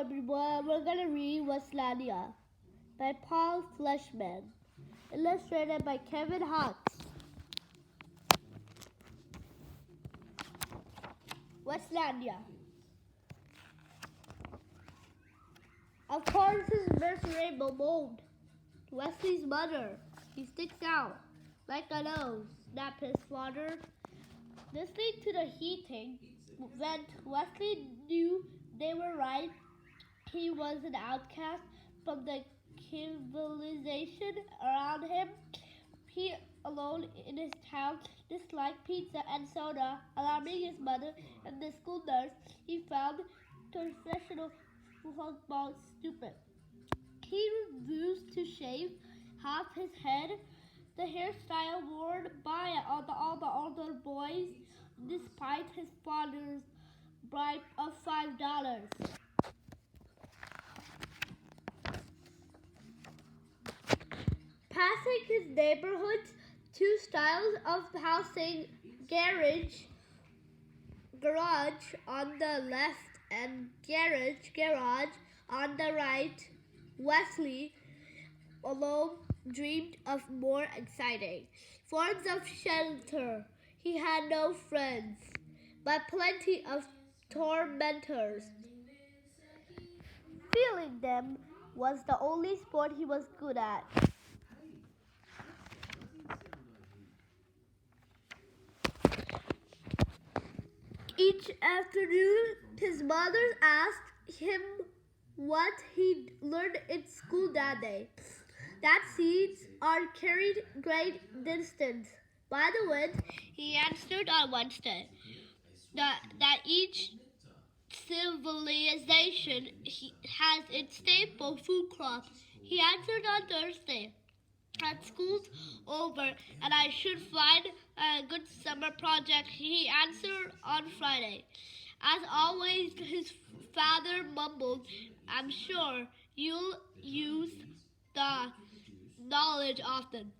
everyone, we're gonna read Weslandia by Paul Fleshman, illustrated by Kevin Hawks. Weslandia. Of course, his mercy rainbow mold. Wesley's mother. He sticks out like a nose, snapped his father. Listening to the heating vent, Wesley knew they were right. He was an outcast from the civilization around him. He, alone in his town, disliked pizza and soda, alarming his mother and the school nurse. He found professional football stupid. He refused to shave half his head, the hairstyle worn by all the older boys, despite his father's bribe of $5. Passing his neighborhood's two styles of housing, garage on the left and garage on the right, Wesley alone dreamed of more exciting forms of shelter. He had no friends, but plenty of tormentors. Feeling them was the only sport he was good at. Each afternoon, his mother asked him what he'd learned in school that day. That seeds are carried great distance by the wind, he answered on Wednesday. That each civilization has its staple food crop. He answered on Thursday. That school's over and I should find a good summer project, he answered on Friday. As always, his father mumbled, I'm sure you'll use the knowledge often.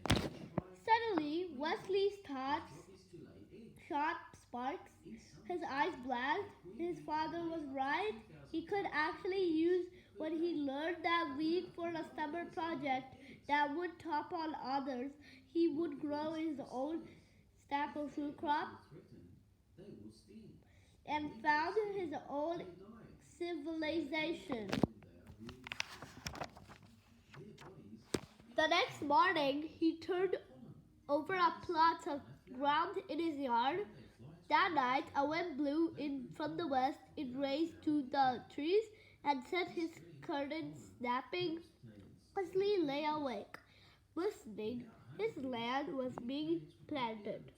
Suddenly, Wesley's thoughts shot sparks. His eyes blanked. His father was right. He could actually use what he learned that week for a summer project that would top on others. He would grow his own staple food crop and found his own civilization. The next morning, he turned over a plot of ground in his yard. That night, a wind blew in from the west. It raced to the trees and set his curtains snapping. Wesley lay awake, listening. His land was being planted.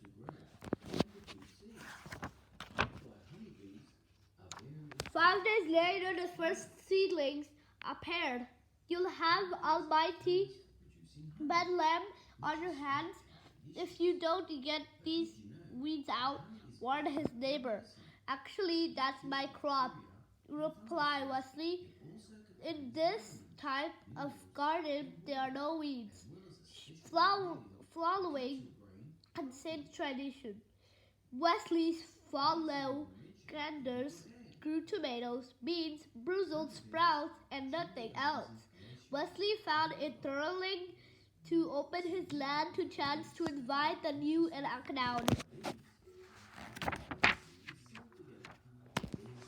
"5 days later, the first seedlings appeared. You'll have almighty bedlam on your hands if you don't get these weeds out," warned his neighbor. "Actually, that's my crop," replied Wesley. "In this type of garden, there are no weeds." Following ancient tradition, Wesley's fellow granders grew tomatoes, beans, Brussels sprouts, and nothing else. Wesley found it thrilling to open his land to chance to invite the new and unknown.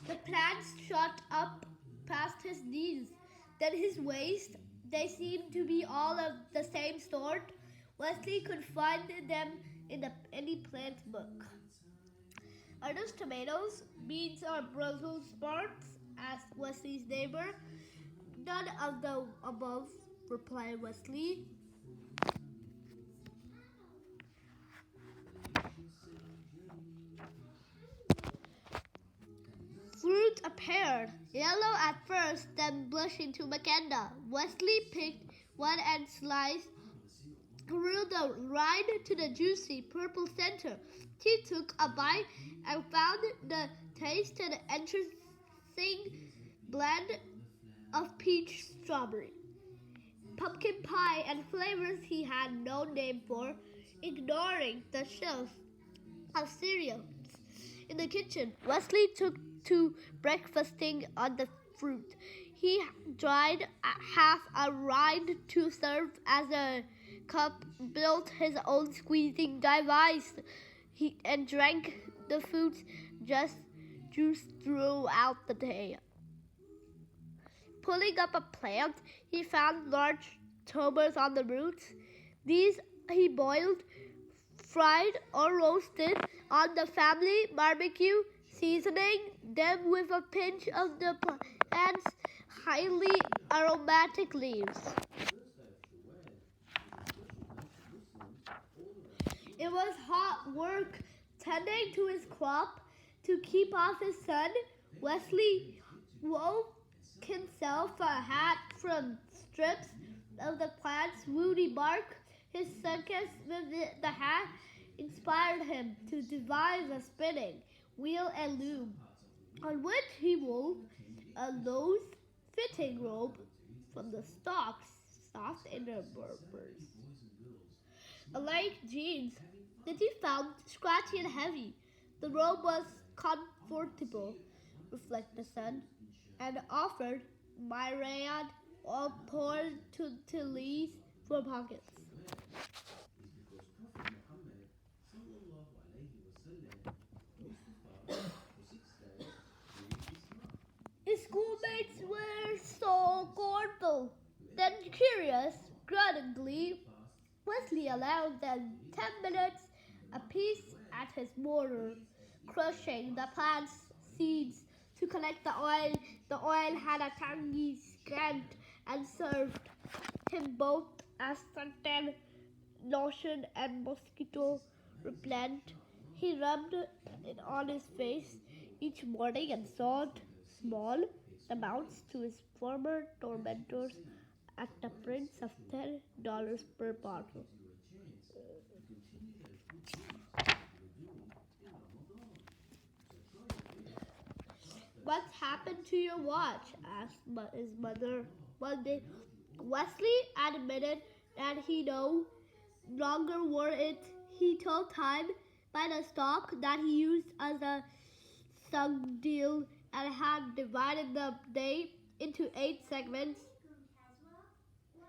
The plants shot up past his knees, then his waist. They seemed to be all of the same sort. Wesley could find them in any plant book. "Are those tomatoes, beans, or Brussels sprouts?" asked Wesley's neighbor. "None of the above," replied Wesley. Fruit appeared, yellow at first, then blushing to magenta. Wesley picked one and sliced, grilled the rind to the juicy purple center. He took a bite and found the taste an interesting blend of peach, strawberry, pumpkin pie, and flavors he had no name for. Ignoring the shelf of cereals in the kitchen, Wesley took to breakfasting on the fruit. He dried half a rind to serve as a cup, built his own squeezing device, and drank the fruit's juice throughout the day. Pulling up a plant, he found large tubers on the roots. These he boiled, fried, or roasted on the family barbecue, seasoning them with a pinch of the plant's highly aromatic leaves. It was hot work tending to his crop. To keep off his sun, Wesley wove himself a hat from strips of the plant's woody bark. His success with the hat inspired him to devise a spinning wheel and loom, on which he wove a loose-fitting robe from the stalks, soft inner burrs. Unlike jeans that he found scratchy and heavy, the robe was comfortable, reflect the sun, and offered myriad opportunities for pockets. His schoolmates were so scornful, then curious, grudgingly, Wesley allowed them 10 minutes apiece at his mortar, crushing the plant's seeds to collect the oil. The oil had a tangy scent and served him both as suntan lotion and mosquito repellent. He rubbed it on his face each morning and sold small amounts to his former tormentors at the price of $10 per bottle. What's happened to your watch? Asked his mother one day. Wesley admitted that he no longer wore it. He told time by the stock that he used as a sundial and had divided the day into 8 segments